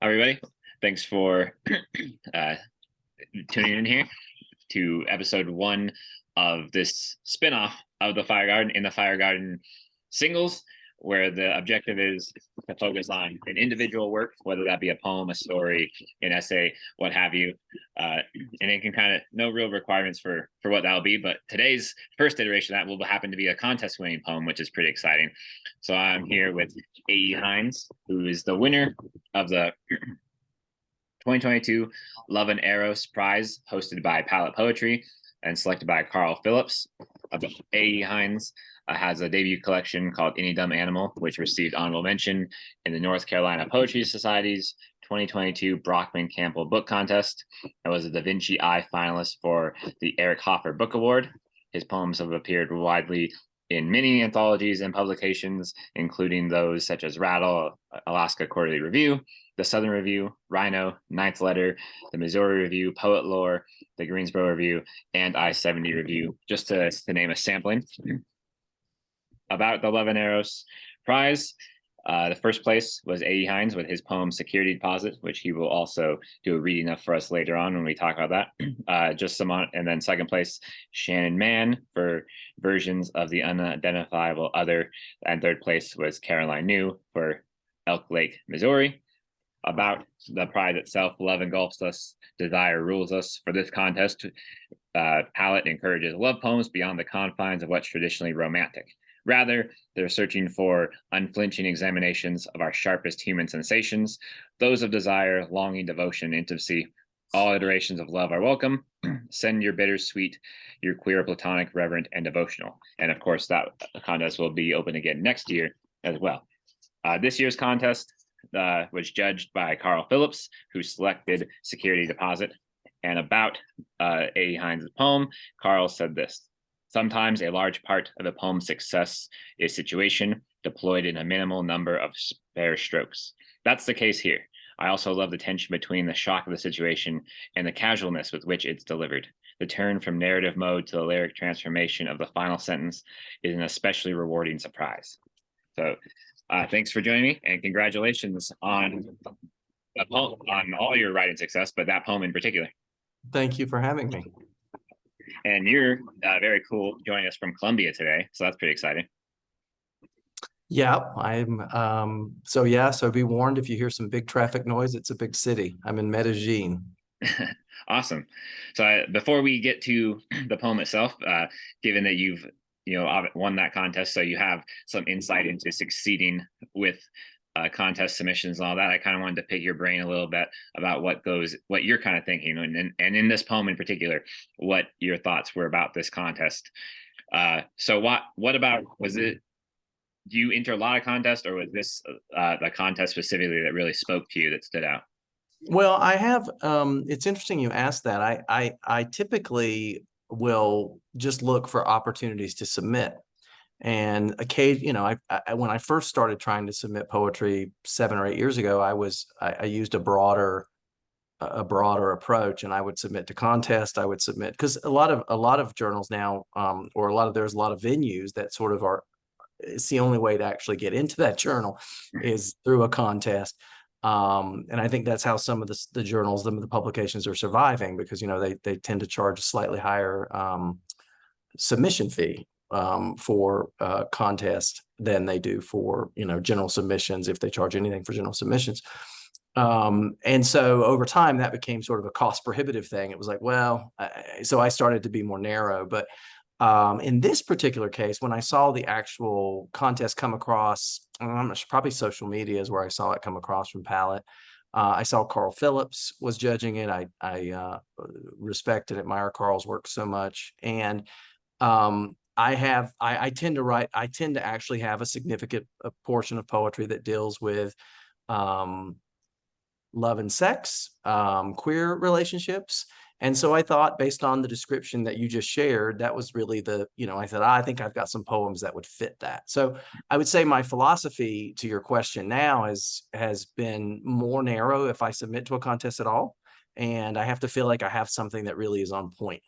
Everybody. Thanks for uh, tuning in here to episode one of this spinoff of the Fire Garden in the Fire Garden singles, where the objective is to focus on an individual work, whether that be a poem, a story, an essay, what have you. And it can kind of no real requirements for what that'll be. But today's first iteration of that will happen to be a contest winning poem, which is pretty exciting. So I'm here with A.E. Hines, who is the winner of the 2022 Love and Eros Prize, hosted by Palette Poetry and selected by Carl Phillips. A.E. Hines has a debut collection called Any Dumb Animal, which received honorable mention in the North Carolina Poetry Society's 2022 Brockman Campbell Book Contest. And was a Da Vinci Eye finalist for the Eric Hoffer Book Award. His poems have appeared widely in many anthologies and publications, including those such as Rattle, Alaska Quarterly Review, the Southern Review, Rhino, Ninth Letter, the Missouri Review, Poet Lore, the Greensboro Review, and I-70 Review, just to name a sampling. About the Love and Eros Prize, the first place was A.E. Hines with his poem Security Deposit, which he will also do a reading of for us later on when we talk about that. And then second place, Shannon Mann for Versions of the Unidentifiable Other. And third place was Caroline New for Elk Lake, Missouri. About the prize itself, love engulfs us, desire rules us. For this contest, Palette encourages love poems beyond the confines of what's traditionally romantic. Rather, they're searching for unflinching examinations of our sharpest human sensations, those of desire, longing, devotion, intimacy. All iterations of love are welcome. Send your bittersweet, your queer, platonic, reverent, and devotional. And of course, that contest will be open again next year as well. This year's contest was judged by Carl Phillips, who selected Security Deposit. And about A.E. Hines' poem, Carl said this: sometimes a large part of a poem's success is situation deployed in a minimal number of spare strokes. That's the case here. I also love the tension between the shock of the situation and the casualness with which it's delivered. The turn from narrative mode to the lyric transformation of the final sentence is an especially rewarding surprise. So thanks for joining me, and congratulations on all your writing success, but that poem in particular. Thank you for having me. And you're very cool joining us from Columbia today, so that's pretty exciting. Yeah, I'm so be warned if you hear some big traffic noise, it's a big city. I'm in Medellin. Awesome. So before we get to the poem itself, given that you've won that contest, so you have some insight into succeeding with contest submissions and all that, I kind of wanted to pick your brain a little bit about what you're kind of thinking, and in this poem in particular, what your thoughts were about this contest. So what about, do you enter a lot of contests, or was this the contest specifically that really spoke to you, that stood out? Well, I have, it's interesting you asked that. I typically will just look for opportunities to submit. And occasionally, when I first started trying to submit poetry 7 or 8 years ago, I used a broader approach, and I would submit to contests. I would submit because a lot of journals now, there's a lot of venues that sort of it's the only way to actually get into that journal is through a contest. And I think that's how some of the journals, the publications are surviving, because they tend to charge a slightly higher submission fee for contest than they do for general submissions, if they charge anything for general submissions. And so over time that became sort of a cost prohibitive thing. It was like, well, so I started to be more narrow. But in this particular case, when I saw the actual contest come across, probably social media is where I saw it come across from Palette. I saw Carl Phillips was judging it. I respect and admire Carl's work so much. And I tend to actually have a significant portion of poetry that deals with love and sex, queer relationships. And so I thought, based on the description that you just shared, that was really I thought, I think I've got some poems that would fit that. So I would say my philosophy to your question now has been more narrow if I submit to a contest at all. And I have to feel like I have something that really is on point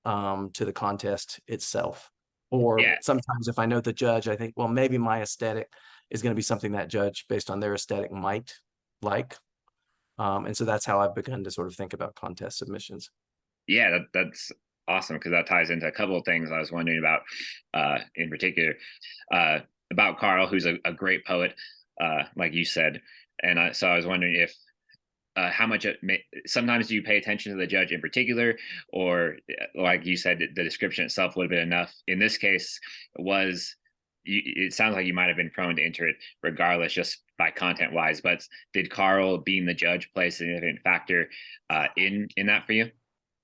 to the contest itself. Or sometimes if I know the judge, I think, well, maybe my aesthetic is going to be something that judge, based on their aesthetic, might like. And so that's how I've begun to sort of think about contest submissions. Yeah, that's awesome because that ties into a couple of things I was wondering about, in particular, uh, about Carl, who's a great poet, like you said, and so I was wondering if how much sometimes do you pay attention to the judge in particular, or like you said, the description itself would have been enough. In this case, was it sounds like you might have been prone to enter it regardless, just by content wise. But did Carl being the judge play a significant factor in that for you?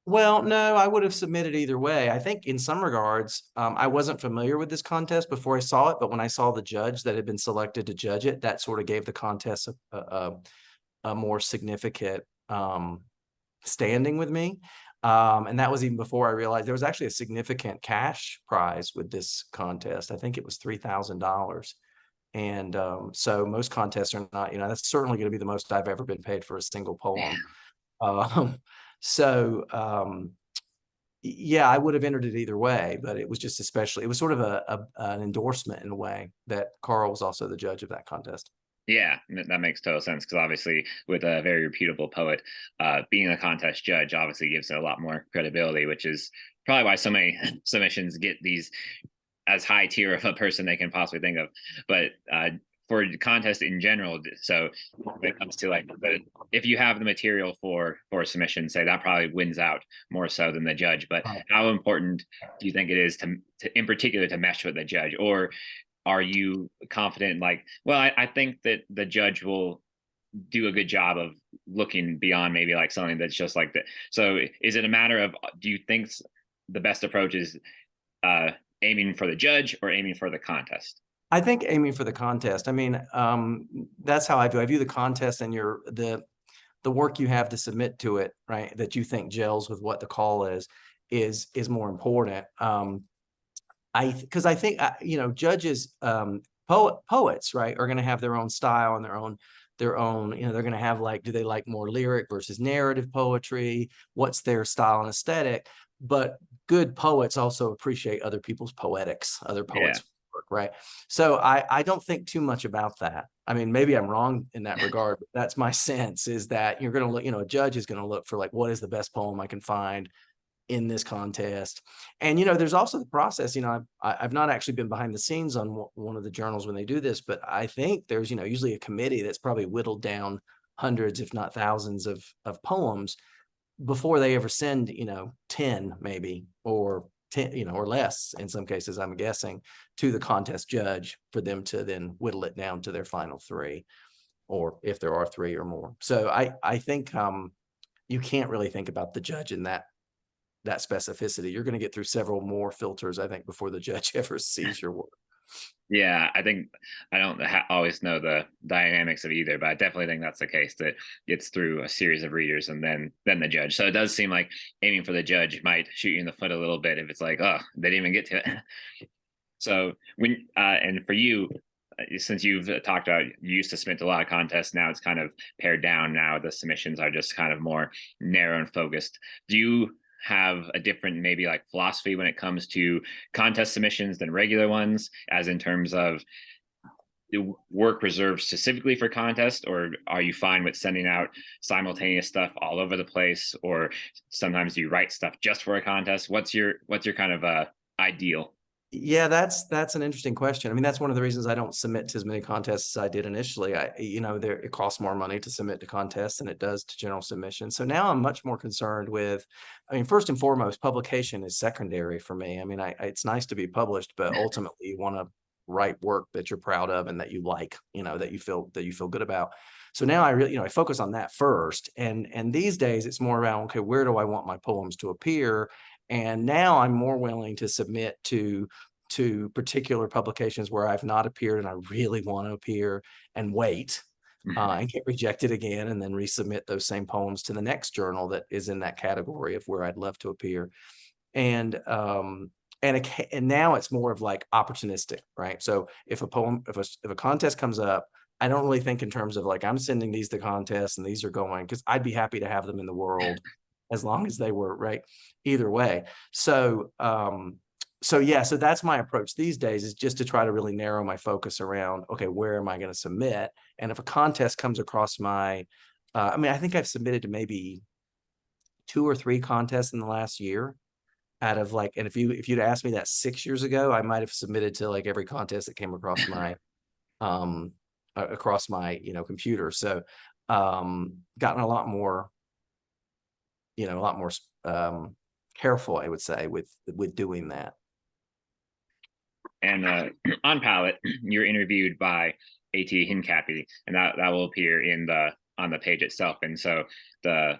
Well, no, I would have submitted either way. I think in some regards, I wasn't familiar with this contest before I saw it, but when I saw the judge that had been selected to judge it, that sort of gave the contest a more significant standing with me. And that was even before I realized there was actually a significant cash prize with this contest. I think it was $3,000. And so most contests are not, that's certainly going to be the most I've ever been paid for a single Yeah. poem. Um, so yeah, I would have entered it either way, but it was just especially, it was sort of an endorsement in a way that Carl was also the judge of that contest. Yeah, that makes total sense because obviously, with a very reputable poet, being a contest judge obviously gives it a lot more credibility, which is probably why so many submissions get these as high tier of a person they can possibly think of. But for the contest in general, so when it comes to like, if you have the material for a submission, say that probably wins out more so than the judge. But Right. how important do you think it is to in particular to mesh with the judge, or are you confident like, well, I think that the judge will do a good job of looking beyond maybe like something that's just like that? So is it a matter of, do you think the best approach is uh aiming for the judge or aiming for the contest? I think aiming for the contest. I mean, that's how I do. I view the contest and the work you have to submit to it, right? That you think gels with what the call is more important. Because I think judges, poets, right, are going to have their own style and their own. They're going to have like, do they like more lyric versus narrative poetry? What's their style and aesthetic? But good poets also appreciate other people's poetics, other Yeah. poets' work, right? So I don't think too much about that. I mean, maybe I'm wrong in that regard, but that's my sense, is that you're going to look, a judge is going to look for like, what is the best poem I can find in this contest. And there's also the process. I've not actually been behind the scenes on one of the journals when they do this, but I think there's usually a committee that's probably whittled down hundreds if not thousands of poems before they ever send 10 maybe, or 10 or less in some cases, I'm guessing, to the contest judge for them to then whittle it down to their final three, or if there are three or more. So I think you can't really think about the judge in that specificity. You're going to get through several more filters, I think, before the judge ever sees your work. Yeah, I think I don't always know the dynamics of either, but I definitely think that's the case, that it's through a series of readers and then the judge. So it does seem like aiming for the judge might shoot you in the foot a little bit if it's like, oh, they didn't even get to it. So when and for you, since you've talked about, you used to submit to a lot of contests, now it's kind of pared down. Now the submissions are just kind of more narrow and focused. Do you have a different maybe like philosophy when it comes to contest submissions than regular ones, as in terms of the work reserved specifically for contest, or are you fine with sending out simultaneous stuff all over the place, or sometimes you write stuff just for a contest? What's your kind of ideal? Yeah, that's an interesting question. I mean, that's one of the reasons I don't submit to as many contests as I did initially. It costs more money to submit to contests than it does to general submission. So now I'm much more concerned with, I mean, first and foremost, publication is secondary for me. I mean, it's nice to be published, but ultimately you want to write work that you're proud of and that you like, that you feel good about. So now I really, I focus on that first. And these days it's more around, okay, where do I want my poems to appear? And now I'm more willing to submit to particular publications where I've not appeared and I really want to appear, and wait and get rejected again, and then resubmit those same poems to the next journal that is in that category of where I'd love to appear. And and now it's more of like opportunistic, right? So if a contest comes up, I don't really think in terms of like, I'm sending these to contests and these are going, because I'd be happy to have them in the world as long as they were right either way. So yeah, so that's my approach these days, is just to try to really narrow my focus around, okay, where am I going to submit? And if a contest comes across my I mean, I think I've submitted to maybe 2 or 3 contests in the last year out of like, and if you'd asked me that 6 years ago, I might have submitted to like every contest that came um across my, computer. So gotten a lot more, a lot more careful, I would say, with doing that. And on Palette, you're interviewed by A.T. Hincapie, and that will appear in the on the page itself. And so the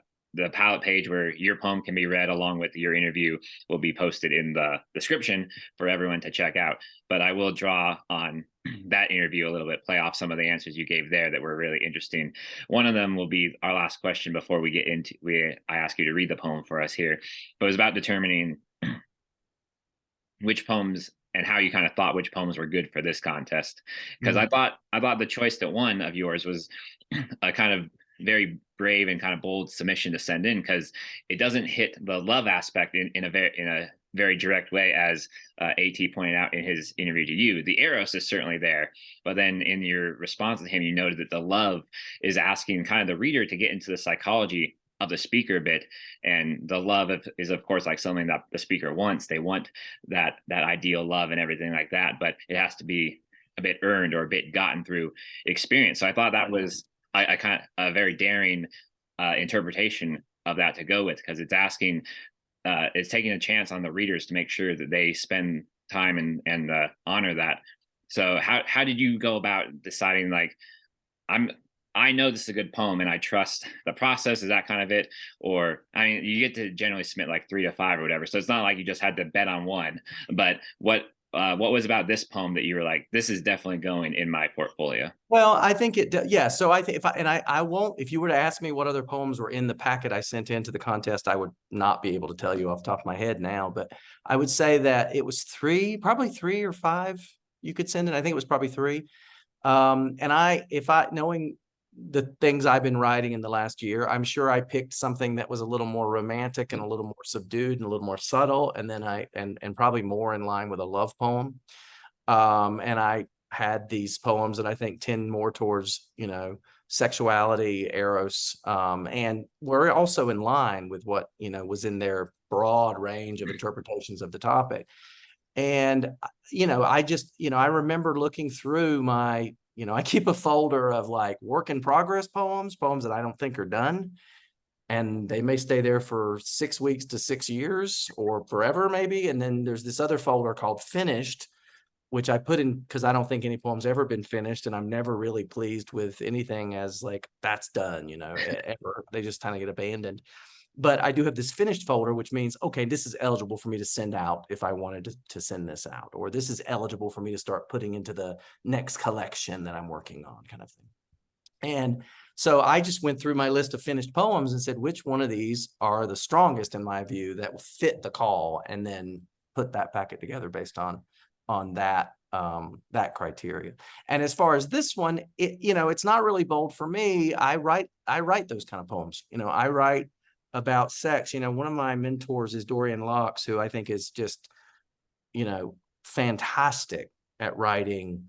Palette page where your poem can be read along with your interview will be posted in the description for everyone to check out. But I will draw on that interview a little bit, play off some of the answers you gave there that were really interesting. One of them will be our last question before we get into I ask you to read the poem for us here. But it was about determining which poems and how you kind of thought which poems were good for this contest, because Mhm. I thought the choice that one of yours was a kind of very brave and kind of bold submission to send in, because it doesn't hit the love aspect in a very direct way, as At pointed out in his interview to you. The eros is certainly there, but then in your response to him you noted that the love is asking kind of the reader to get into the psychology of the speaker a bit, and the love is of course like something that the speaker wants. They want that ideal love and everything like that, but it has to be a bit earned or a bit gotten through experience. So I thought that was I kind of a very daring interpretation of that to go with, because it's asking it's taking a chance on the readers to make sure that they spend time and honor that. So how did you go about deciding, like, I'm I know this is a good poem and I trust the process? Is that kind of it? Or I mean, you get to generally submit like 3 to 5 or whatever. So it's not like you just had to bet on one. But what was about this poem that you were like, this is definitely going in my portfolio? Well, I think yeah. So I think if I and I won't, if you were to ask me what other poems were in the packet I sent into the contest, I would not be able to tell you off the top of my head now. But I would say that it was probably 3 or 5 you could send in. I think it was probably 3. And if I knowing the things I've been writing in the last year, I'm sure I picked something that was a little more romantic and a little more subdued and a little more subtle, and then and probably more in line with a love poem. And I had these poems that I think tend more towards, sexuality, eros, and were also in line with what, was in their broad range of interpretations of the topic. And, I just, I remember looking through I keep a folder of like work in progress poems that I don't think are done. And they may stay there for 6 weeks to 6 years or forever, maybe. And then there's this other folder called finished, which I put in because I don't think any poem's ever been finished. And I'm never really pleased with anything as like that's done, ever. They just kind of get abandoned. But I do have this finished folder, which means, okay, this is eligible for me to send out if I wanted to send this out, or this is eligible for me to start putting into the next collection that I'm working on, kind of thing. And so I just went through my list of finished poems and said, which one of these are the strongest in my view that will fit the call, and then put that packet together based on that criteria. And as far as this one, it's not really bold for me. I write those kind of poems. I write about sex. One of my mentors is Dorian Locks, who I think is just, fantastic at writing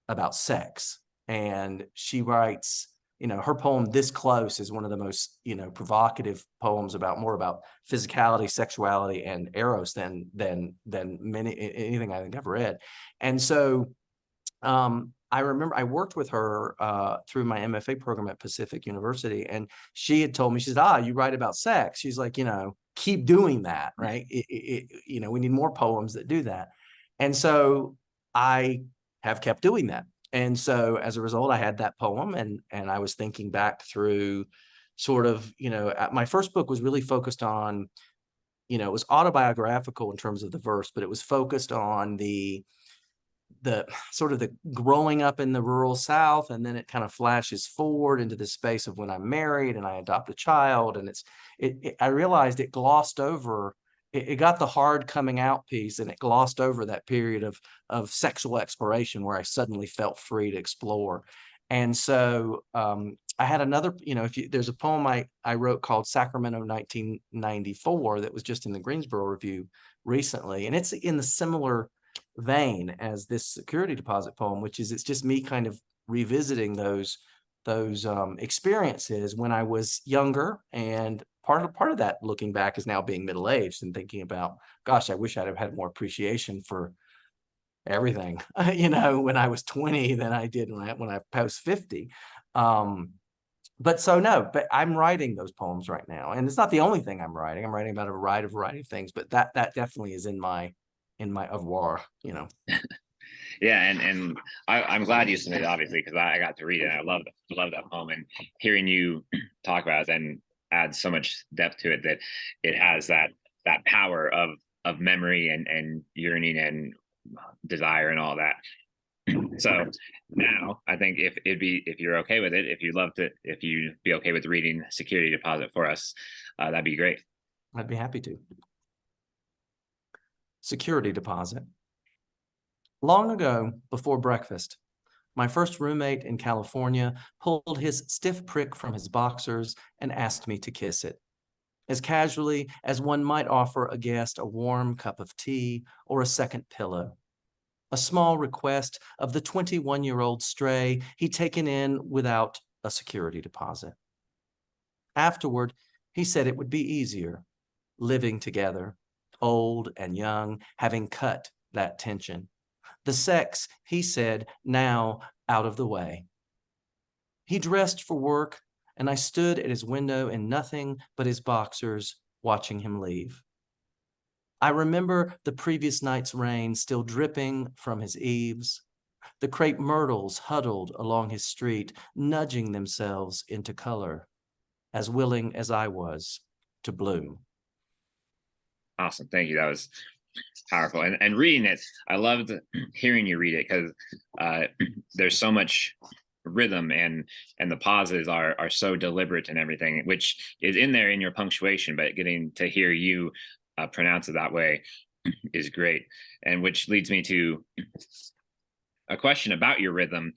about sex. And she writes, her poem This Close is one of the most, provocative poems more about physicality, sexuality, and eros than anything I think I've read. And so I remember I worked with her through my MFA program at Pacific University, and she had told me, she said, you write about sex. She's like, keep doing that, right? We need more poems that do that. And so I have kept doing that. And so as a result, I had that poem, and I was thinking back through sort of, my first book was really focused on, it was autobiographical in terms of the verse, but it was focused on the sort of the growing up in the rural South, and then it kind of flashes forward into the space of when I'm married and I adopt a child. And I realized it glossed over, it got the hard coming out piece, and it glossed over that period of sexual exploration where I suddenly felt free to explore. And so I had another, there's a poem I wrote called Sacramento 1994 that was just in the Greensboro Review recently, and it's in the similar vein as this security deposit poem, which is, it's just me kind of revisiting those those experiences when I was younger. And part of that, looking back, is now being middle-aged and thinking about, gosh, I wish I'd have had more appreciation for everything, when I was 20 than I did when I post 50. But so no, but I'm writing those poems right now, and it's not the only thing I'm writing. I'm writing about a variety of things, but that definitely is in my avoir. Yeah, and I'm glad you submitted, obviously, because I got to read it. And I love that poem, and hearing you talk about it then adds so much depth to it, that it has that power of memory and yearning and desire and all that. So now I think if you're okay with it, if you'd be okay with reading Security Deposit for us, that'd be great. I'd be happy to. Security Deposit. Long ago, before breakfast, my first roommate in California pulled his stiff prick from his boxers and asked me to kiss it, as casually as one might offer a guest a warm cup of tea or a second pillow. A small request of the 21-year-old stray he'd taken in without a security deposit. Afterward, he said it would be easier, living together, old and young, having cut that tension. The sex, he said, now out of the way. He dressed for work, and I stood at his window in nothing but his boxers, watching him leave. I remember the previous night's rain still dripping from his eaves, the crepe myrtles huddled along his street, nudging themselves into color, as willing as I was to bloom. Awesome, thank you. That was powerful. And reading it, I loved hearing you read it, because there's so much rhythm, and the pauses are so deliberate and everything, which is in there in your punctuation, but getting to hear you pronounce it that way is great. And which leads me to a question about your rhythm.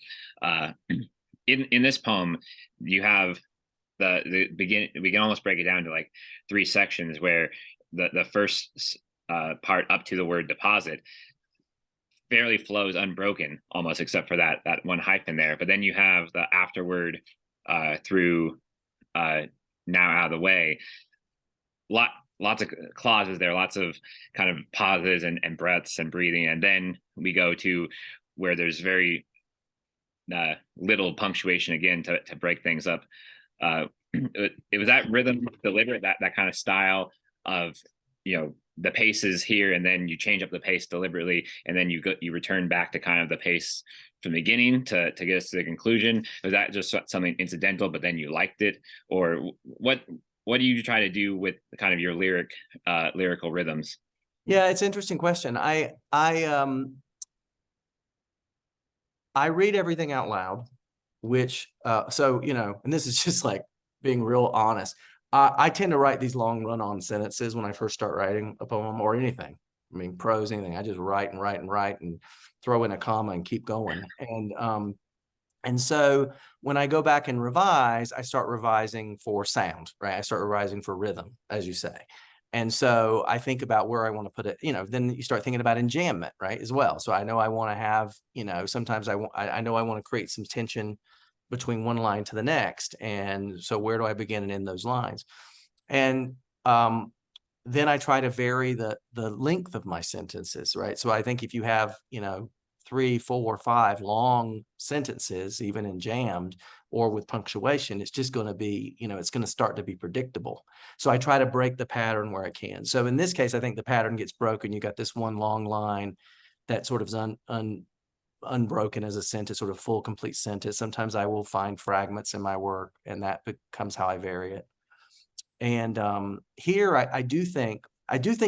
In this poem, you have the begin. We can almost break it down to like 3 sections, where the first part up to the word deposit barely flows unbroken, almost, except for that one hyphen there. But then you have the afterword through now out of the way. Lots of clauses there, lots of kind of pauses and breaths and breathing, and then we go to where there's very little punctuation again to break things up. It was that rhythm deliberate, that kind of style of, the pace is here, and then you change up the pace deliberately, and then you return back to kind of the pace from the beginning to get us to the conclusion. Was that just something incidental, but then you liked it, or what do you try to do with kind of your lyrical rhythms? Yeah, it's an interesting question. I read everything out loud, which and this is just like being real honest. I tend to write these long run-on sentences when I first start writing a poem or anything. I mean, prose, anything. I just write and write and write and throw in a comma and keep going. And so when I go back and revise, I start revising for sound, right? I start revising for rhythm, as you say. And so I think about where I want to put it, then you start thinking about enjambment, right, as well. So I know I want to have, sometimes I know I want to create some tension between one line to the next. And so where do I begin and end those lines? And then I try to vary the length of my sentences, right? So I think if you have, 3, 4, 5 long sentences, even in jammed or with punctuation, it's just going to be, it's going to start to be predictable. So I try to break the pattern where I can. So in this case, I think the pattern gets broken. You got this one long line that sort of is unbroken as a sentence, sort of full, complete sentence. Sometimes I will find fragments in my work, and that becomes how I vary it. And here I do think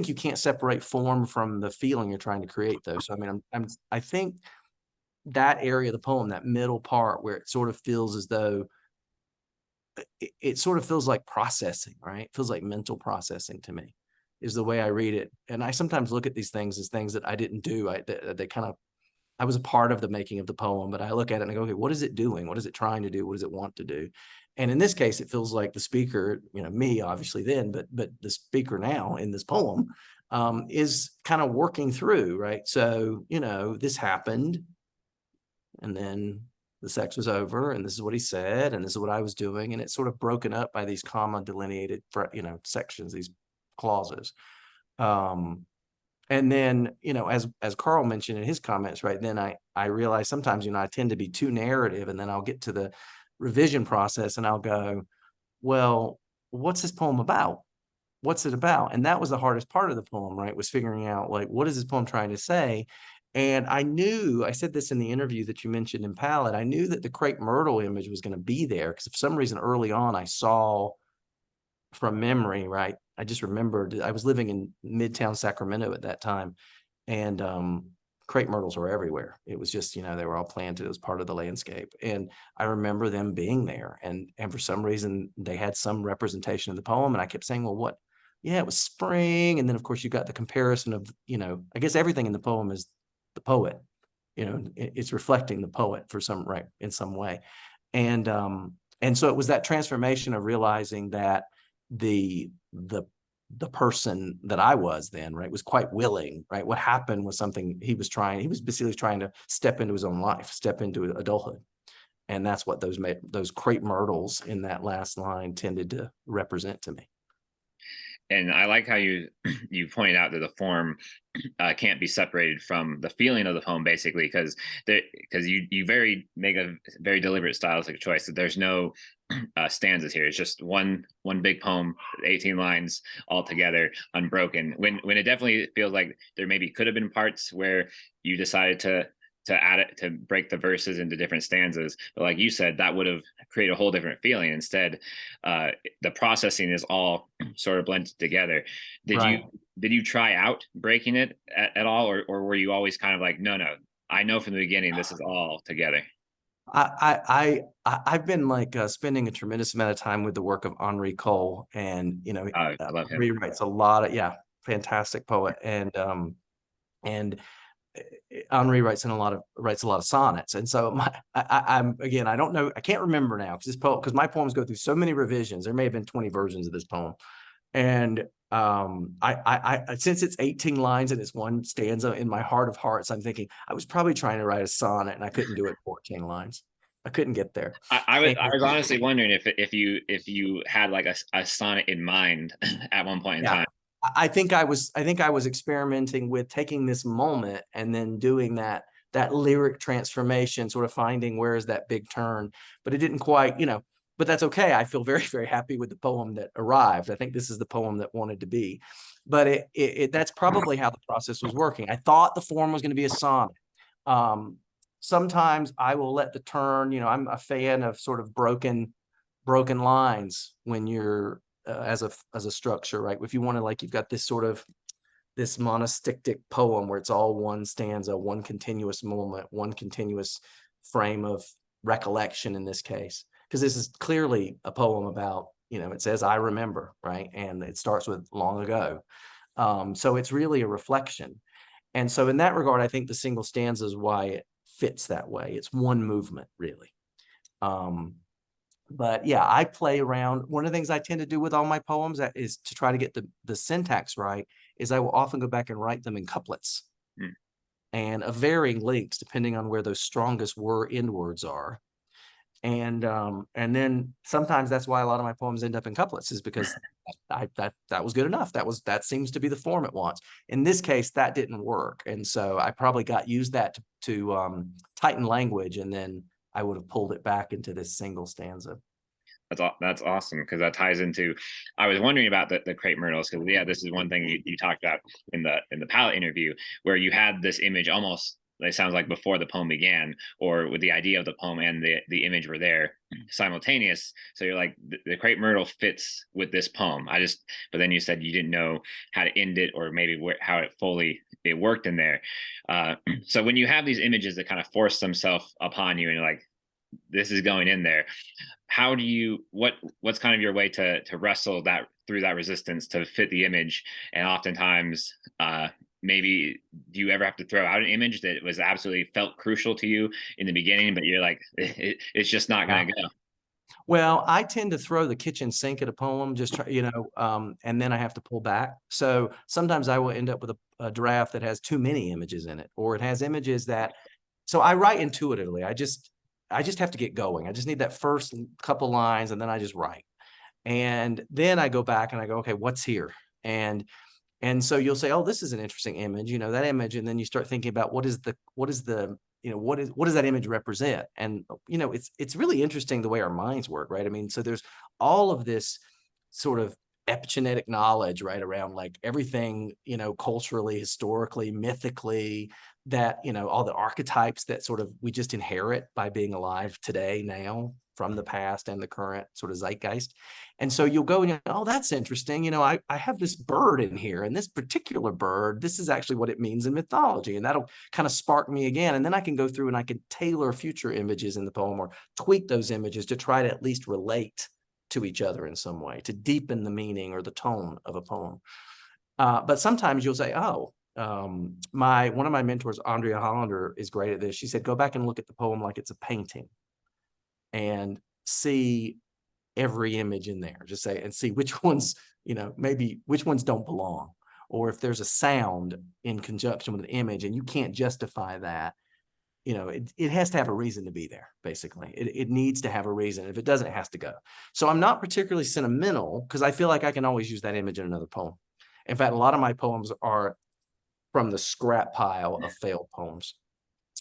you can't separate form from the feeling you're trying to create, though. So I mean, I think that area of the poem, that middle part where it sort of feels as though it sort of feels like processing, right? It feels like mental processing to me, is the way I read it. And I sometimes look at these things as things that I didn't do. I was a part of the making of the poem, but I look at it and I go, okay, what is it doing? What is it trying to do? What does it want to do? And in this case, it feels like the speaker, me obviously then, but the speaker now in this poem is kind of working through, right? So, this happened, and then the sex was over, and this is what he said, and this is what I was doing. And it's sort of broken up by these comma delineated, sections, these clauses. And then, as Carl mentioned in his comments, right, then I realize sometimes, I tend to be too narrative, and then I'll get to the revision process and I'll go, well, what's this poem about? What's it about? And that was the hardest part of the poem, right? Was figuring out, like, what is this poem trying to say? And I said this in the interview that you mentioned in Palette, I knew that the crepe myrtle image was going to be there because for some reason early on I saw from memory, right? I just remembered I was living in Midtown Sacramento at that time, and crepe myrtles were everywhere. It was just, they were all planted as part of the landscape. And I remember them being there, and for some reason they had some representation of the poem. And I kept saying, well, what? Yeah, it was spring. And then of course you got the comparison of, I guess everything in the poem is the poet. It's reflecting the poet in some way. And so it was that transformation of realizing that the person that I was then, right, was quite willing, right? What happened was something he was basically trying to step into his own life, step into adulthood. And that's what those crepe myrtles in that last line tended to represent to me. And I like how you pointed out that the form can't be separated from the feeling of the poem, basically, because you make a very deliberate stylistic choice. That there's no stanzas here. It's just one big poem, 18 lines all together, unbroken. When it definitely feels like there maybe could have been parts where you decided to add it, to break the verses into different stanzas, but like you said, that would have created a whole different feeling. Instead, the processing is all sort of blended together. Did you try out breaking it at all, or were you always kind of like, no, I know from the beginning this is all together? I've been like spending a tremendous amount of time with the work of Henri Cole, and I love him. Henri writes a lot of fantastic poet, and Henri writes a lot of sonnets. And so I'm again, I don't know, I can't remember now because my poems go through so many revisions. There may have been 20 versions of this poem, and I since it's 18 lines and it's one stanza, in my heart of hearts I'm thinking I was probably trying to write a sonnet and I couldn't do it 14 lines. I couldn't get there. I was honestly wondering if you had like a sonnet in mind at one point in time. I think I was experimenting with taking this moment and then doing that lyric transformation, sort of finding where is that big turn, but it didn't quite, but that's okay. I feel very, very happy with the poem that arrived. I think this is the poem that wanted to be, but that's probably how the process was working. I thought the form was going to be a sonnet. Sometimes I will let the turn, I'm a fan of sort of broken lines when you're as a structure, right? If you want to, like, you've got this sort of this monostyctic poem where it's all one stanza, one continuous moment, one continuous frame of recollection in this case, because this is clearly a poem about, it says I remember, right? And it starts with long ago. So it's really a reflection. And so in that regard, I think the single stanza is why it fits that way. It's one movement, really. But yeah, I play around. One of the things I tend to do with all my poems is to try to get the syntax right, is I will often go back and write them in couplets and of varying lengths, depending on where those strongest end words are. And then sometimes that's why a lot of my poems end up in couplets, is because that was good enough. That seems to be the form it wants. In this case, that didn't work. And so I probably used that to tighten language, and then I would have pulled it back into this single stanza. That's awesome, because that ties into, I was wondering about the crepe myrtles, because this is one thing you talked about in the Palette interview, where you had this image almost, it sounds like, before the poem began, or with the idea of the poem and the image were there simultaneous. So you're like, the crepe myrtle fits with this poem. But then you said you didn't know how to end it, or maybe how it worked in there. So when you have these images that kind of force themselves upon you, and you're like, this is going in there, how do you, what's kind of your way to wrestle that through that resistance to fit the image? And oftentimes, maybe do you ever have to throw out an image that was absolutely felt crucial to you in the beginning, but you're like, it's just not going to go? Well, I tend to throw the kitchen sink at a poem, just try, and then I have to pull back. So sometimes I will end up with a draft that has too many images in it, or it has images that, so I write intuitively. I just have to get going. I just need that first couple lines, and then I just write. And then I go back and I go, okay, what's here? And so you'll say, oh, this is an interesting image, that image. And then you start thinking about what does that image represent? And, it's really interesting the way our minds work, right? I mean, so there's all of this sort of epigenetic knowledge, right, around like everything, culturally, historically, mythically, that, all the archetypes that sort of we just inherit by being alive today, now, from the past and the current sort of zeitgeist. And so you'll go and you oh, that's interesting. I have this bird in here, and this particular bird, this is actually what it means in mythology. And that'll kind of spark me again. And then I can go through and I can tailor future images in the poem, or tweak those images to try to at least relate to each other in some way, to deepen the meaning or the tone of a poem. But sometimes you'll say, oh, one of my mentors, Andrea Hollander, is great at this. She said, go back and look at the poem like it's a painting, and see every image in there. Just say, and see which ones, maybe which ones don't belong. Or if there's a sound in conjunction with an image and you can't justify that, it has to have a reason to be there, basically. It needs to have a reason. If it doesn't, it has to go. So I'm not particularly sentimental, because I feel like I can always use that image in another poem. In fact, a lot of my poems are from the scrap pile of failed poems.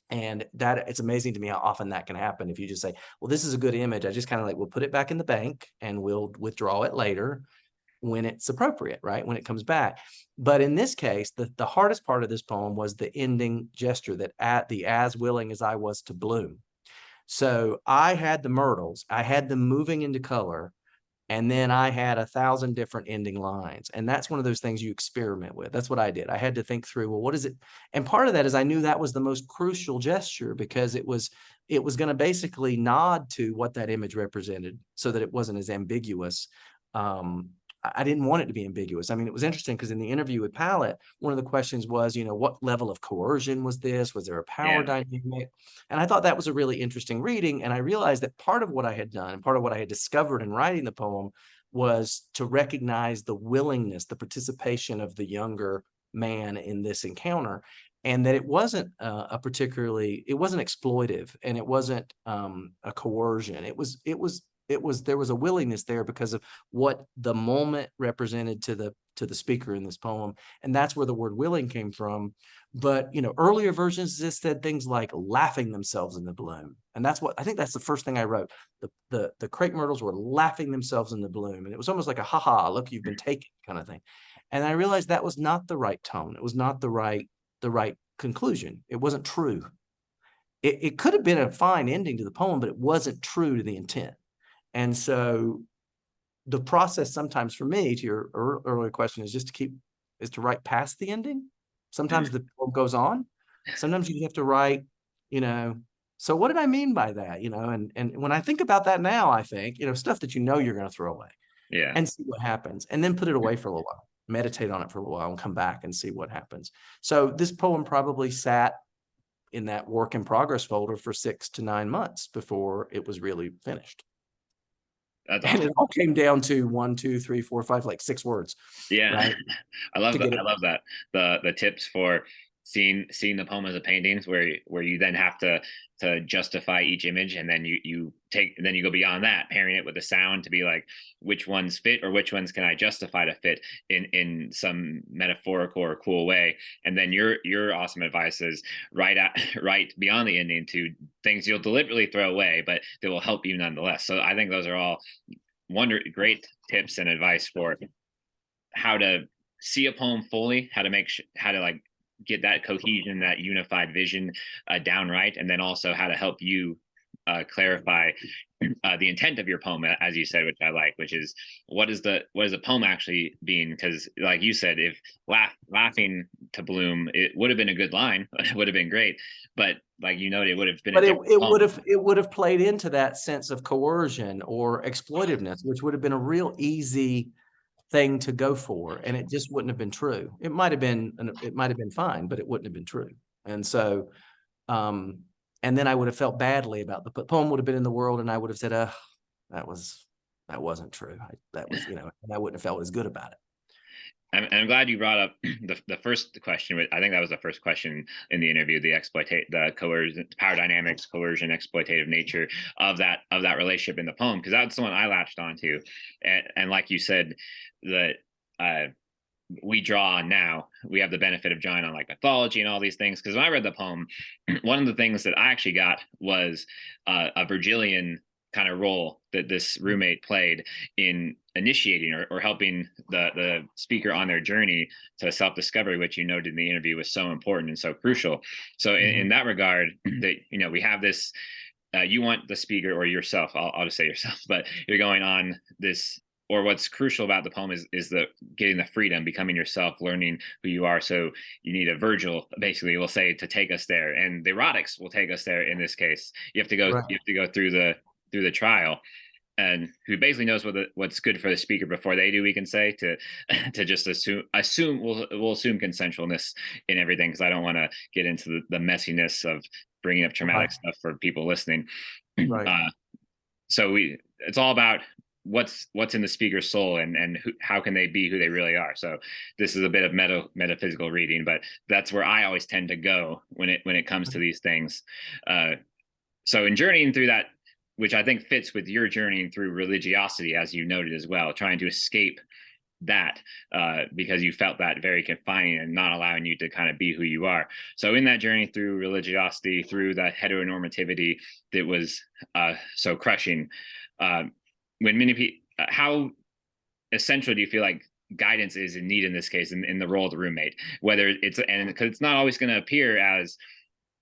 And that, it's amazing to me how often that can happen. If you just say, well, this is a good image, I just kind of like, we'll put it back in the bank and we'll withdraw it later when it's appropriate, right? When it comes back. But in this case, the hardest part of this poem was the ending gesture, that as willing as I was to bloom. So I had the myrtles, I had them moving into color, and then I had 1,000 different ending lines. And that's one of those things you experiment with. That's what I did. I had to think through, well, what is it? And part of that is I knew that was the most crucial gesture, because it was going to basically nod to what that image represented, so that it wasn't as ambiguous. I didn't want it to be ambiguous. I mean, it was interesting because in the interview with Pallet, one of the questions was, what level of coercion was this? Was there a power dynamic? And I thought that was a really interesting reading. And I realized that part of what I had done, and part of what I had discovered in writing the poem, was to recognize the willingness, the participation of the younger man in this encounter. And that it wasn't it wasn't exploitive, and it wasn't a coercion. There was a willingness there because of what the moment represented to the speaker in this poem. And that's where the word willing came from. But, earlier versions just said things like laughing themselves in the bloom. And that's what, I think that's the first thing I wrote. The crepe myrtles were laughing themselves in the bloom. And it was almost like a, ha, look, you've been taken kind of thing. And I realized that was not the right tone. It was not the right conclusion. It wasn't true. It could have been a fine ending to the poem, but it wasn't true to the intent. And so the process sometimes for me, to your earlier question, is to write past the ending. Sometimes the poem goes on. Sometimes you have to write, so what did I mean by that? And when I think about that now, I think, stuff that you're going to throw away. Yeah. And see what happens. And then put it away for a little while. Meditate on it for a little while and come back and see what happens. So this poem probably sat in that work in progress folder for 6 to 9 months before it was really finished. That's awesome. And it all came down to 1, 2, 3, 4, 5, like 6 words. Yeah. Right? I love that. I love that. The tips for seeing the poem as a painting, where you then have to justify each image, and then you go beyond that, pairing it with the sound to be like, which ones fit, or which ones can I justify to fit in some metaphorical or cool way. And then your awesome advice is right beyond the ending to things you'll deliberately throw away, but they will help you nonetheless. So I think those are all great tips and advice for how to see a poem fully, how to like get that cohesion, that unified vision down right, and then also how to help you clarify the intent of your poem, as you said, which I like, which is what is the poem actually being? Because like you said, if laughing to bloom, it would have been a good line, it would have been great, but like you noted, it would have been. But it would have played into that sense of coercion or exploitiveness, which would have been a real easy thing to go for, and it just wouldn't have been true. It might have been fine, but it wouldn't have been true. And so, and then I would have felt badly about the poem would have been in the world, and I would have said, that wasn't true. That was, and I wouldn't have felt as good about it. I'm glad you brought up the first question. I think that was the first question in the interview: the coercion, power dynamics, coercion, exploitative nature of that relationship in the poem, because that's the one I latched onto, and like you said, that uh, we draw on now. We have the benefit of drawing on like mythology and all these things. Because when I read the poem, one of the things that I actually got was a Virgilian kind of role that this roommate played in initiating or helping the speaker on their journey to self-discovery, which you noted in the interview was so important and so crucial. So in that regard, that we have this, you want the speaker or yourself, I'll just say yourself, but you're going on this, or what's crucial about the poem is the getting the freedom, becoming yourself, learning who you are. So you need a Virgil, basically, will say, to take us there, and the erotics will take us there. In this case, you have to go Right. through the trial, and who basically knows what's good for the speaker before they do, we can say, to to just assume we'll assume consensualness in everything, because I don't want to get into the messiness of bringing up Right. traumatic stuff for people listening. Right. uh, so it's all about what's in the speaker's soul, and how can they be who they really are. So this is a bit of metaphysical reading, but that's where I always tend to go when it comes to these things. uh, so in journeying through that, which I think fits with your journeying through religiosity, as you noted as well, trying to escape that, because you felt that very confining and not allowing you to kind of be who you are. So in that journey through religiosity, through that heteronormativity that was so crushing, uh, when many people, how essential do you feel like guidance is in need in this case, in the role of the roommate, whether it's, and because it's not always going to appear as,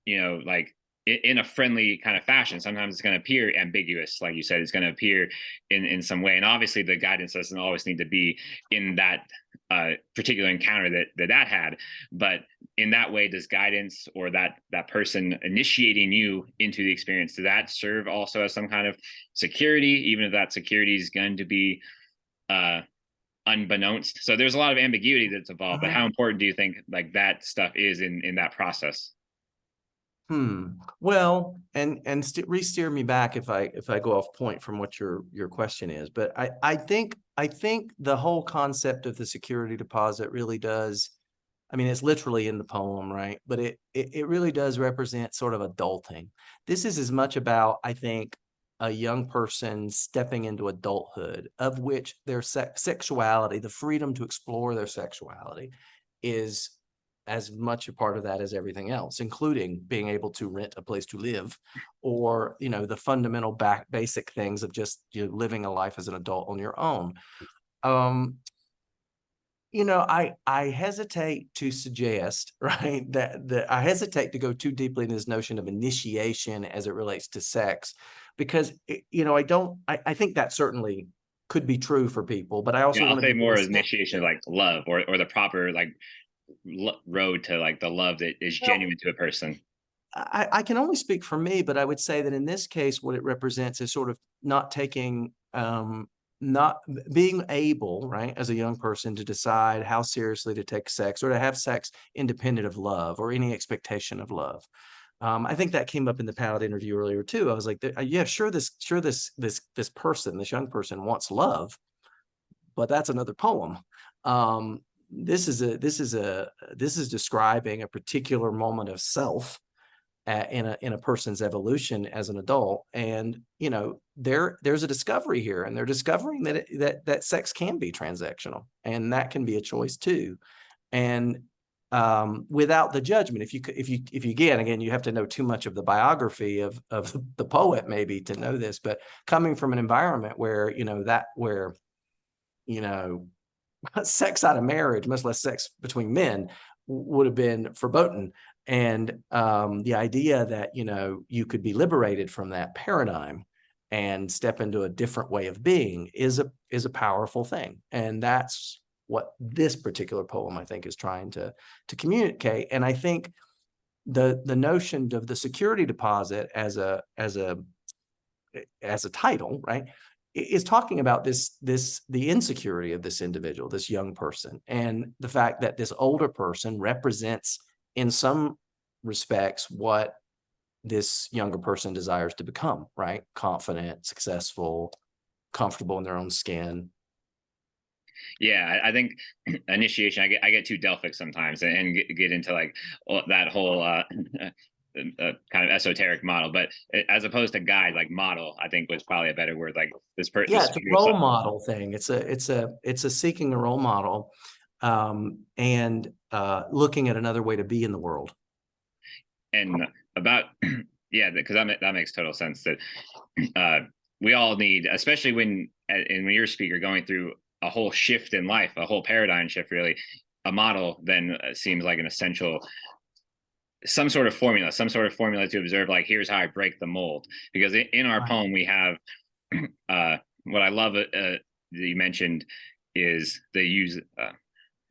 like in a friendly kind of fashion. Sometimes it's going to appear ambiguous, like you said. It's going to appear in some way, and obviously the guidance doesn't always need to be in that particular encounter that had. But in that way, does guidance, or that person initiating you into the experience, does that serve also as some kind of security, even if that security is going to be uh unbeknownst? So there's a lot of ambiguity that's involved, but Uh-huh. how important do you think like that stuff is in that process? Well, and re-steer me back if I go off point from what your question is. But I think the whole concept of the security deposit really does. I mean, it's literally in the poem, right? But it really does represent sort of adulting. This is as much about, I think, a young person stepping into adulthood, of which their sexuality, the freedom to explore their sexuality, is as much a part of that as everything else, including being able to rent a place to live, or the fundamental basic things of just living a life as an adult on your own. Um, I hesitate to suggest, right, that I hesitate to go too deeply in this notion of initiation as it relates to sex, because I think that certainly could be true for people, but I Yeah, also I'll want to say be more really as initiation of sensitive. like love, or the proper like road to like the love that is Well, genuine to a person. I can only speak for me, but I would say that in this case, what it represents is sort of not taking, not being able, right, as a young person to decide how seriously to take sex or to have sex independent of love or any expectation of love. I think that came up in the palette interview earlier too. I was like, yeah, this person, this young person wants love, but that's another poem. Um, this is describing a particular moment of self in a person's evolution as an adult, and there's a discovery here, and they're discovering that sex can be transactional, and that can be a choice too, and without the judgment. If you again, you have to know too much of the biography of the poet maybe to know this, but coming from an environment where you know sex out of marriage, much less sex between men, would have been verboten. And the idea that you could be liberated from that paradigm and step into a different way of being is a powerful thing. And that's what this particular poem, I think, is trying to communicate. And I think the notion of the security deposit as a title, right, is talking about the insecurity of this individual, this young person, and the fact that this older person represents, in some respects, what this younger person desires to become, right? Confident, successful, comfortable in their own skin. Yeah, I think initiation. I get too Delphic sometimes and get into like that whole kind of esoteric model. But as opposed to guide, like model, I think was probably a better word. Like Yeah, this it's a speaker. role model thing. It's a seeking a role model, and looking at another way to be in the world. And about yeah, because that makes total sense. That uh, we all need, especially when you're a speaker going through a whole shift in life, a whole paradigm shift, really. A model then seems like an essential, some sort of formula to observe, like here's how I break the mold. Because in our Right. poem we have what I love that you mentioned is they use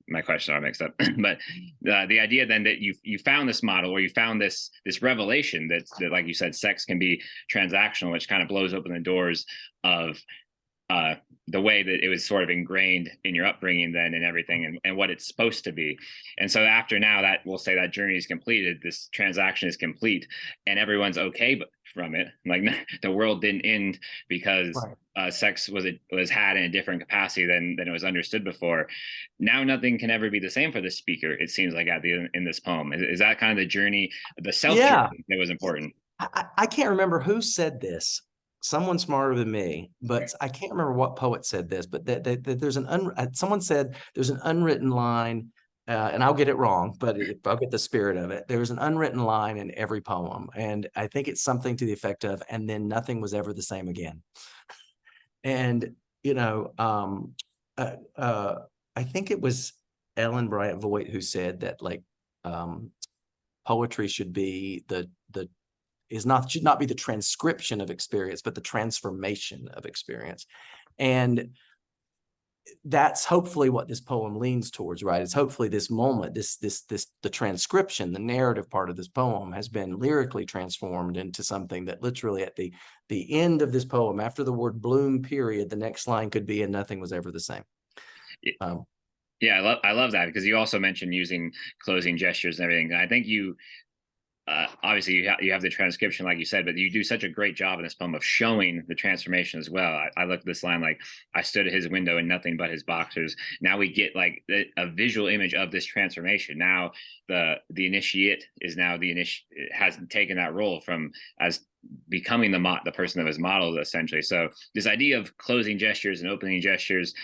my questions are mixed up, but the idea then that you found this model, or you found this revelation that, like you said, sex can be transactional, which kind of blows open the doors of uh, the way that it was sort of ingrained in your upbringing then, and everything, and what it's supposed to be. And so after now that we'll say that journey is completed, this transaction is complete, and everyone's okay from it. Like the world didn't end because Right. sex was had in a different capacity than it was understood before. Now nothing can ever be the same for the speaker. It seems like in this poem is that kind of the journey, the self Yeah. journey that was important. I can't remember who said this. Someone smarter than me, but I can't remember what poet said this. But that there's someone said there's an unwritten line, and I'll get it wrong, but I'll get the spirit of it. There's an unwritten line in every poem, and I think it's something to the effect of, "And then nothing was ever the same again." And you know, uh, uh, I think it was Ellen Bryant Voigt who said that, like, um, poetry should be the is not should not be the transcription of experience, but the transformation of experience. And that's hopefully what this poem leans towards, right? It's hopefully this moment, the transcription, the narrative part of this poem has been lyrically transformed into something that literally at the end of this poem, after the word bloom period, the next line could be, and nothing was ever the same. Um, Yeah, I love that, because you also mentioned using closing gestures and everything. And I think you obviously you have the transcription, like you said, but you do such a great job in this poem of showing the transformation as well. I look at this line like, I stood at his window in nothing but his boxers. Now we get like a visual image of this transformation. Now the initiate is now has taken that role from as becoming the person that was modeled, essentially. So this idea of closing gestures and opening gestures,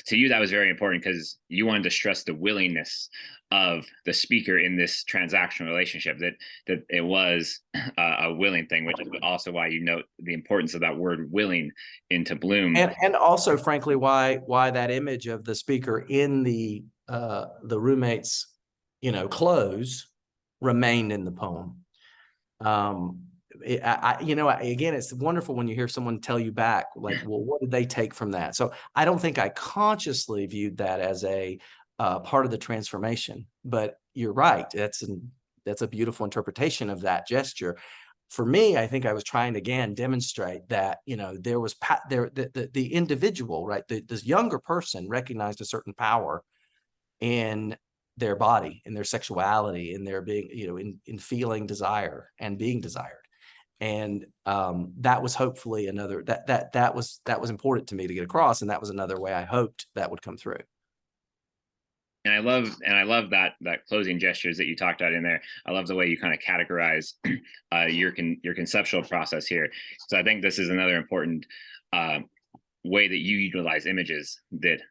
to you that was very important, because you wanted to stress the willingness of the speaker in this transactional relationship, that it was a willing thing, which is also why you note the importance of that word willing into Bloom. and also, frankly, why that image of the speaker in the roommate's clothes remained in the poem. Again, it's wonderful when you hear someone tell you back, like, well, what did they take from that? So I don't think I consciously viewed that as a part of the transformation, but you're right. That's a beautiful interpretation of that gesture. For me, I think I was trying to again demonstrate that there was the individual, right? This younger person recognized a certain power in their body, in their sexuality, in their being, in feeling desire and being desired. And that was hopefully another that was important to me to get across, and that was another way I hoped that would come through. I love that closing gestures that you talked about in there. I love the way you kind of categorize your conceptual process here. So I think this is another important uh, way that you utilize images that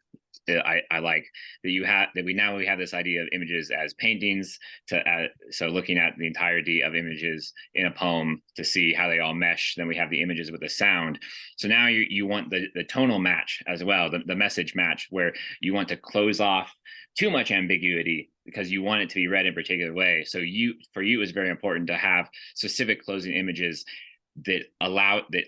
I like, that we have this idea of images as paintings, so looking at the entirety of images in a poem to see how they all mesh. Then we have the images with the sound. So now you want the tonal match as well, the message match, where you want to close off too much ambiguity because you want it to be read in a particular way. So for you it was very important to have specific closing images that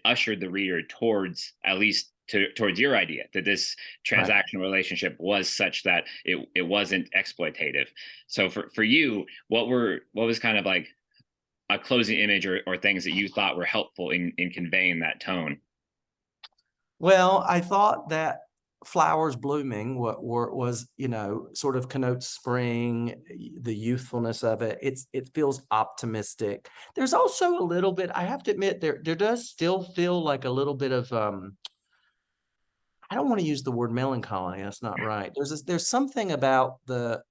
ushered the reader towards, at least towards your idea, that this Right. transactional relationship was such that it wasn't exploitative. So for you, what was kind of like a closing image, or things that you thought were helpful in conveying that tone? Well, I thought that flowers blooming was, sort of connotes spring, the youthfulness of it. It feels optimistic. There's also a little bit, I have to admit, there does still feel like a little bit of I don't want to use the word melancholy. That's not right. There's something about the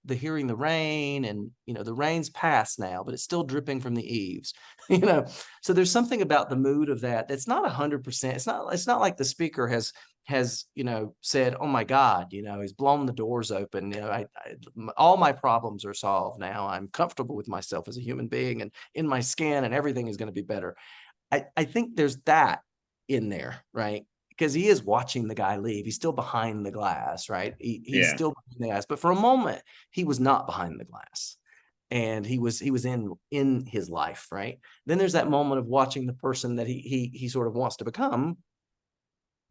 hearing the rain, and the rain's past now, but it's still dripping from the eaves. you know. So there's something about the mood of that that's not 100%. It's not like the speaker has said, oh my God, he's blown the doors open. All my problems are solved now. I'm comfortable with myself as a human being and in my skin, and everything is going to be better. I think there's that in there, right? Because he is watching the guy leave. He's still behind the glass, right? He's Yeah. still behind the glass. But for a moment, he was not behind the glass. And he was in his life, right? Then there's that moment of watching the person that he sort of wants to become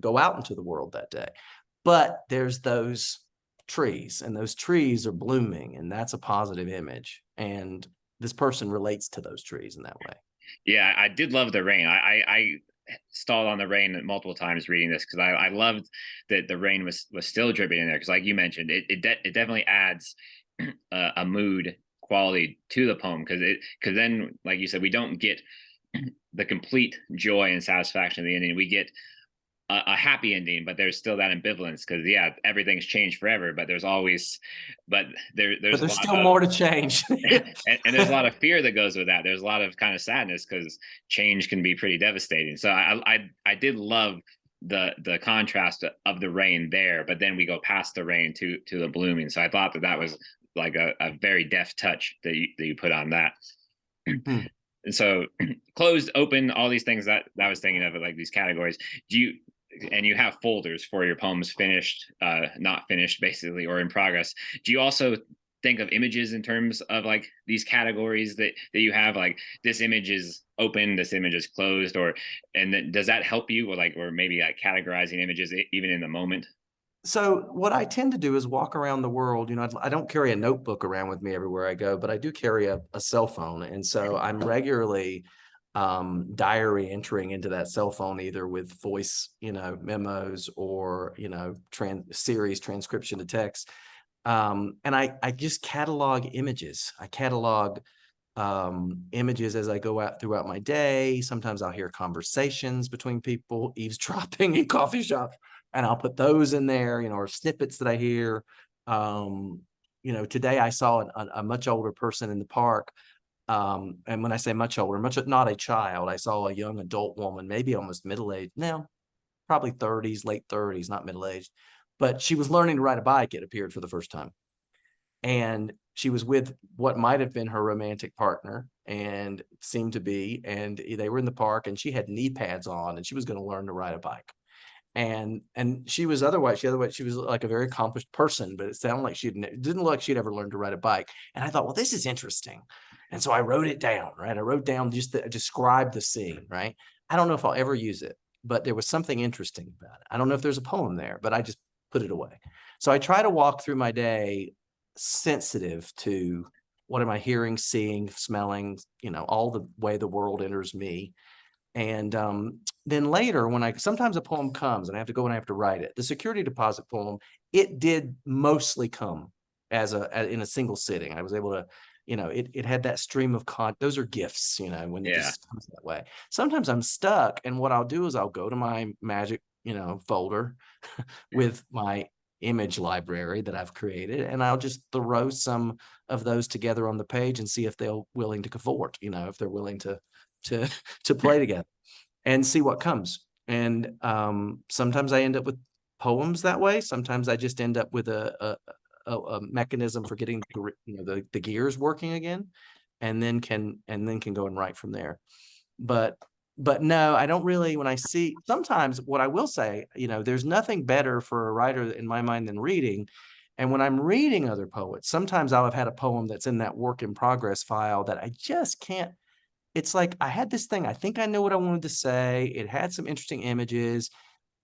go out into the world that day. But there's those trees, and those trees are blooming, and that's a positive image. And this person relates to those trees in that way. Yeah, I did love the rain. I stalled on the rain multiple times reading this because I loved that the rain was still dripping in there. Because, like you mentioned, it definitely adds a mood quality to the poem, because then, like you said, we don't get the complete joy and satisfaction of the ending. We get a happy ending, but there's still that ambivalence because, yeah, everything's changed forever, but there's always, but But there's a there's lot still of more to change. and there's a lot of fear that goes with that. There's a lot of kind of sadness because change can be pretty devastating. So I did love the contrast of the rain there, but then we go past the rain to the blooming. So I thought that was like a very deft touch that you put on that. Hmm. And so closed, open, all these things that I was thinking of, like these categories. Do you and you have folders for your poems, finished, not finished, basically, or in progress. Do you also think of images in terms of like these categories that you have, like this image is open, this image is closed, or and then does that help you, or maybe like categorizing images even in the moment? So what I tend to do is walk around the world. I don't carry a notebook around with me everywhere I go, but I do carry a cell phone. And so I'm regularly diary entering into that cell phone, either with voice, memos, or, series transcription to text. And I just catalog images. I catalog images as I go out throughout my day. Sometimes I'll hear conversations between people eavesdropping in coffee shops, and I'll put those in there, or snippets that I hear. Today I saw a much older person in the park. And when I say much older, not a child, I saw a young adult woman, maybe almost middle-aged, no, probably 30s, late 30s, not middle-aged, but she was learning to ride a bike, it appeared, for the first time. And she was with what might have been her romantic partner, and seemed to be, and they were in the park, and she had knee pads on, and she was going to learn to ride a bike. And she was she was like a very accomplished person, but it sounded like it didn't look like she'd ever learned to ride a bike. And I thought, well, this is interesting. And so I wrote it down, right? I wrote down just to describe the scene, right? I don't know if I'll ever use it, but there was something interesting about it. I don't know if there's a poem there, but I just put it away. So I try to walk through my day sensitive to what am I hearing, seeing, smelling, all the way the world enters me. And then later, sometimes a poem comes and I have to go and I have to write it. The security deposit poem, it did mostly come in a single sitting. I was able to, it had that stream of those are gifts, when it Yeah. just comes that way. Sometimes I'm stuck, and what I'll do is I'll go to my magic, folder with my image library that I've created, and I'll just throw some of those together on the page and see if they're willing to cavort, if they're willing to to play together and see what comes. And sometimes I end up with poems that way. Sometimes I just end up with a mechanism for getting the gears working again, and then can go and write from there. But no, I don't really. When I see, sometimes what I will say, there's nothing better for a writer in my mind than reading. And when I'm reading other poets, sometimes I'll have had a poem that's in that work in progress file that I just can't. It's like I had this thing, I think I know what I wanted to say. It had some interesting images,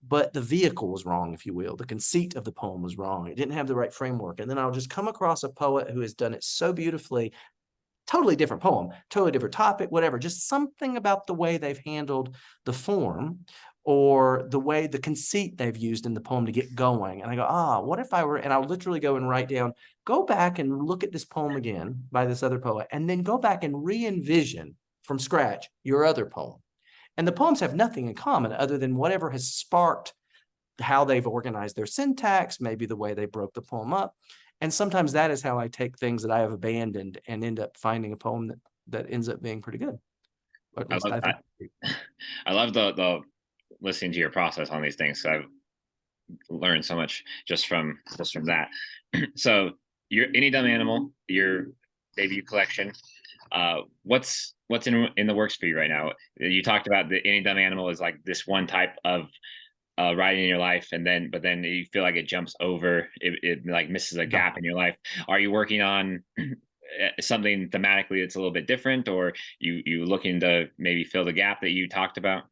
but the vehicle was wrong, if you will. The conceit of the poem was wrong. It didn't have the right framework. And then I'll just come across a poet who has done it so beautifully. Totally different poem, totally different topic, whatever. Just something about the way they've handled the form, or the conceit they've used in the poem to get going. And I go, what if I were, and I'll literally go and write down, go back and look at this poem again by this other poet, and then go back and re-envision from scratch your other poem. And the poems have nothing in common other than whatever has sparked how they've organized their syntax, maybe the way they broke the poem up. And sometimes that is how I take things that I have abandoned and end up finding a poem that ends up being pretty good. Or at I least love I think. I love the listening to your process on these things. So I've learned so much just from that. So your Any Dumb Animal, your debut collection, what's in the works for you right now? You talked about the Any Dumb Animal is like this one type of writing in your life, and then but then you feel like it jumps over, it like misses a No. gap in your life. Are you working on something thematically that's a little bit different, or you looking to maybe fill the gap that you talked about?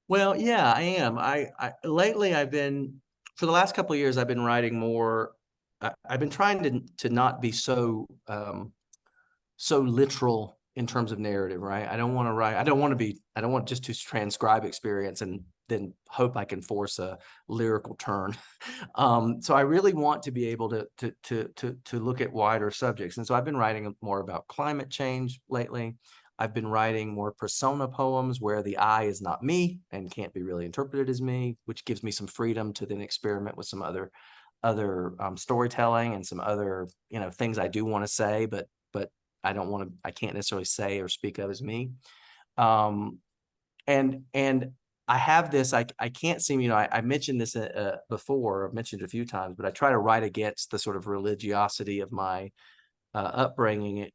Well, yeah, I am. I lately I've been for the last couple of years I've been writing more. I've been trying to not be so literal in terms of narrative, right? I don't want to write, I don't want just to transcribe experience and then hope I can force a lyrical turn. So I really want to be able to look at wider subjects. And so I've been writing more about climate change lately. I've been writing more persona poems where the I is not me and can't be really interpreted as me, which gives me some freedom to then experiment with some other storytelling and some other things I do want to say, but I can't necessarily say or speak of as me. Um, and I have this, I can't seem, I mentioned this before, I've mentioned it a few times, but I try to write against the sort of religiosity of my upbringing,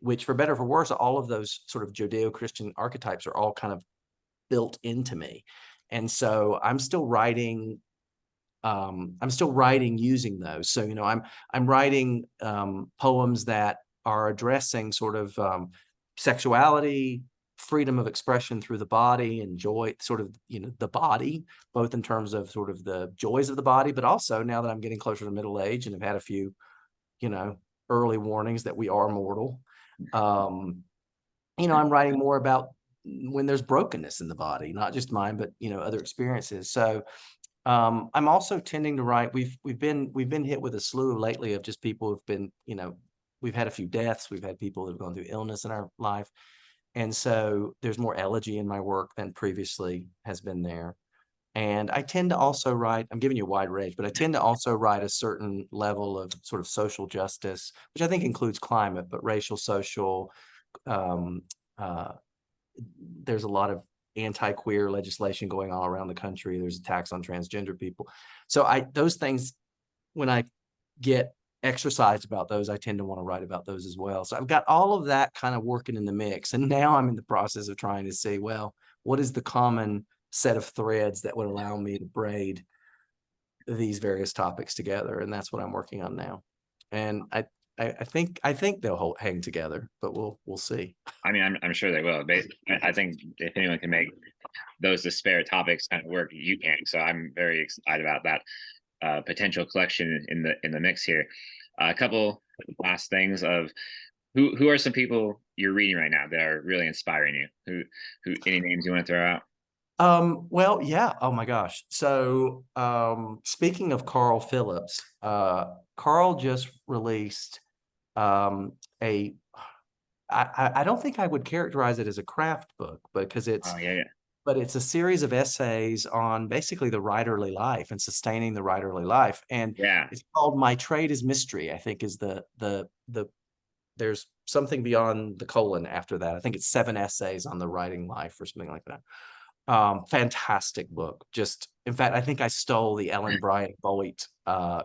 which for better or for worse, all of those sort of Judeo-Christian archetypes are all kind of built into me. And so I'm still writing using those. So, I'm writing poems that are addressing sort of sexuality, freedom of expression through the body, and joy, sort of, the body, both in terms of sort of the joys of the body, but also now that I'm getting closer to middle age and have had a few, you know, early warnings that we are mortal. Um, I'm writing more about when there's brokenness in the body, not just mine, but other experiences. So I'm also tending to write. We've been hit with a slew lately of just people who've been, we've had a few deaths, we've had people who've gone through illness in our life. And so there's more elegy in my work than previously has been there. And I tend to also write, I'm giving you a wide range, but I tend to also write a certain level of sort of social justice, which I think includes climate, but racial, social, um, uh, there's a lot of anti-queer legislation going on around the country. There's attacks on transgender people. So those things, when I get exercised about those, I tend to want to write about those as well. So I've got all of that kind of working in the mix. And now I'm in the process of trying to see, well, what is the common set of threads that would allow me to braid these various topics together? And that's what I'm working on now. And I think they'll hang together, but we'll see. I mean, I'm sure they will. I think if anyone can make those disparate topics kind of work, you can. So I'm very excited about that potential collection in the mix here. A couple last things of who are some people you're reading right now that are really inspiring you? Who any names you want to throw out? Well, yeah. Oh my gosh. So, speaking of Carl Phillips, Carl just released a I don't think I would characterize it as a craft book because Oh yeah, it's a series of essays on basically the writerly life and sustaining the writerly life. And yeah, it's called My Trade is Mystery, I think is there's something beyond the colon after that. I think it's 7 essays on the writing life or something like that. Fantastic book. Just, in fact, I think I stole the Ellen Bryant Boyd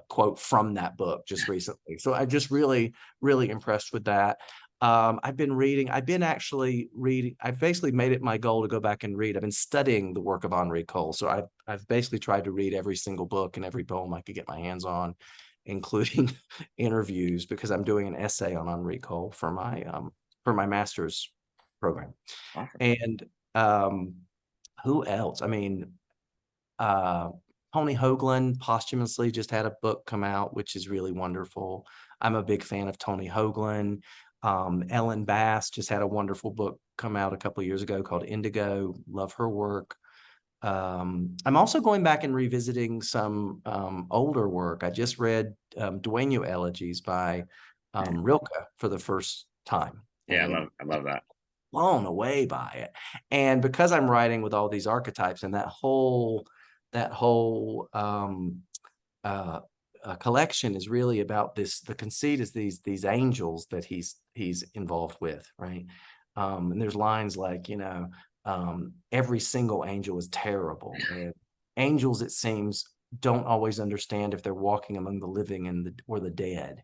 quote from that book just recently. So I'm just really, really impressed with that. I've been actually reading, I've basically made it my goal to go back and read. I've been studying the work of Henri Cole. So I've basically tried to read every single book and every poem I could get my hands on, including interviews, because I'm doing an essay on Henri Cole for my master's program. awesome. And who else? I mean, uh, Tony Hoagland posthumously just had a book come out, which is really wonderful. I'm a big fan of Tony Hoagland. Ellen Bass just had a wonderful book come out a couple of years ago called Indigo. Love her work. I'm also going back and revisiting some older work. I just read Dueño Elegies by Rilke for the first time. Yeah, And I love that. blown away by it. And because I'm writing with all these archetypes and that whole that whole uh, collection is really about this. The conceit is these angels that he's involved with, right? And there's lines like, every single angel is terrible, and angels, it seems, don't always understand if they're walking among the living and the dead.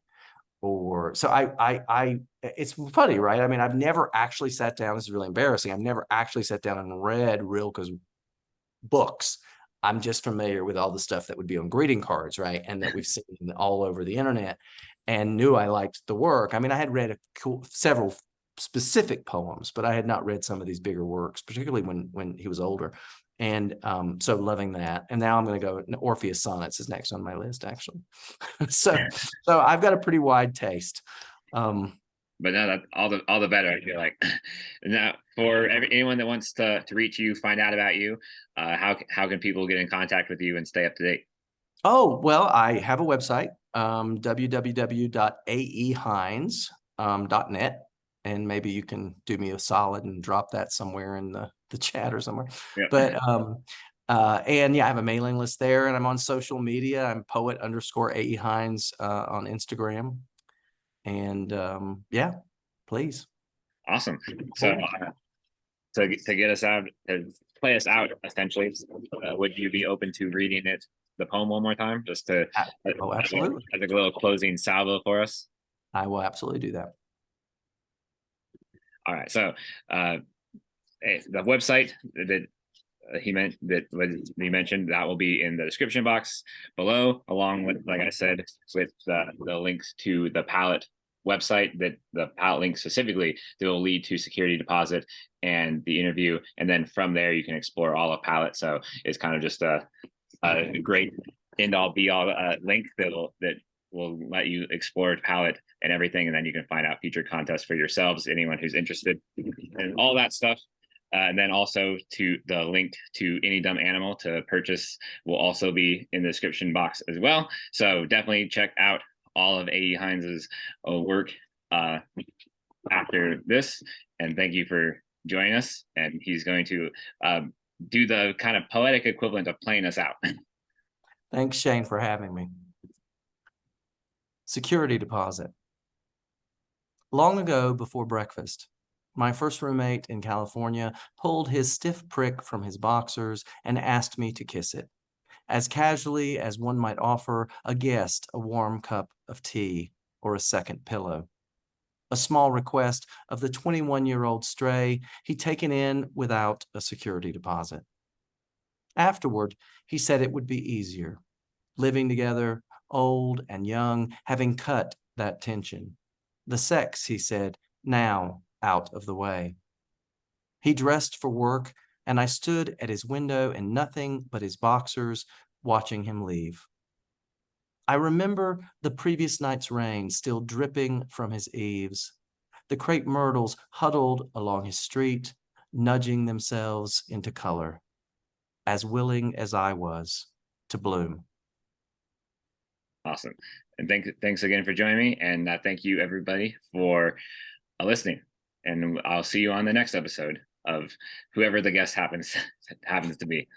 Or so I it's funny, right? I mean, I've never actually sat down. This is really embarrassing. I've never actually sat down and read Rilke's books. I'm just familiar with all the stuff that would be on greeting cards, right? And that we've seen all over the internet, and knew I liked the work. I mean, I had read several specific poems, but I had not read some of these bigger works, particularly when he was older. And so loving that. And now I'm going to go, Orpheus Sonnets is next on my list, actually. so I've got a pretty wide taste. But no, that all the better. I feel like. Now, for anyone that wants to reach you, find out about you, how can people get in contact with you and stay up to date? Oh, well, I have a website, www.aehines.net. And maybe you can do me a solid and drop that somewhere in the chat or somewhere. Yeah. But and yeah, I have a mailing list there, and I'm on social media. I'm poet_AE Hines on Instagram. And yeah, please. Awesome. So to get us out, to play us out, essentially, would you be open to reading the poem one more time, just to Oh, absolutely. as a little closing salvo for us? I will absolutely do that. All right. So the website that he mentioned, that will be in the description box below, along with, like I said, with the links to the Palette website, that the Palette link specifically that will lead to security deposit and the interview. And then from there, you can explore all of Palette. So it's kind of just a great end all be all link that will let you explore Palette and everything. And then you can find out future contests for yourselves, anyone who's interested, and all that stuff. And then also to the link to Any Dumb Animal to purchase will also be in the description box as well. So definitely check out all of A.E. Hines's work after this. And thank you for joining us. And he's going to do the kind of poetic equivalent of playing us out. Thanks, Shane, for having me. Security deposit. Long ago, before breakfast, my first roommate in California pulled his stiff prick from his boxers and asked me to kiss it, as casually as one might offer a guest a warm cup of tea or a second pillow. A small request of the 21-year-old stray he'd taken in without a security deposit. Afterward, he said it would be easier, living together, old and young, having cut that tension. The sex, he said, now out of the way. He dressed for work, and I stood at his window in nothing but his boxers, watching him leave. I remember the previous night's rain still dripping from his eaves, the crepe myrtles huddled along his street, nudging themselves into color, as willing as I was to bloom. Awesome. And thanks again for joining me. And thank you, everybody, for listening. And I'll see you on the next episode of whoever the guest happens to be.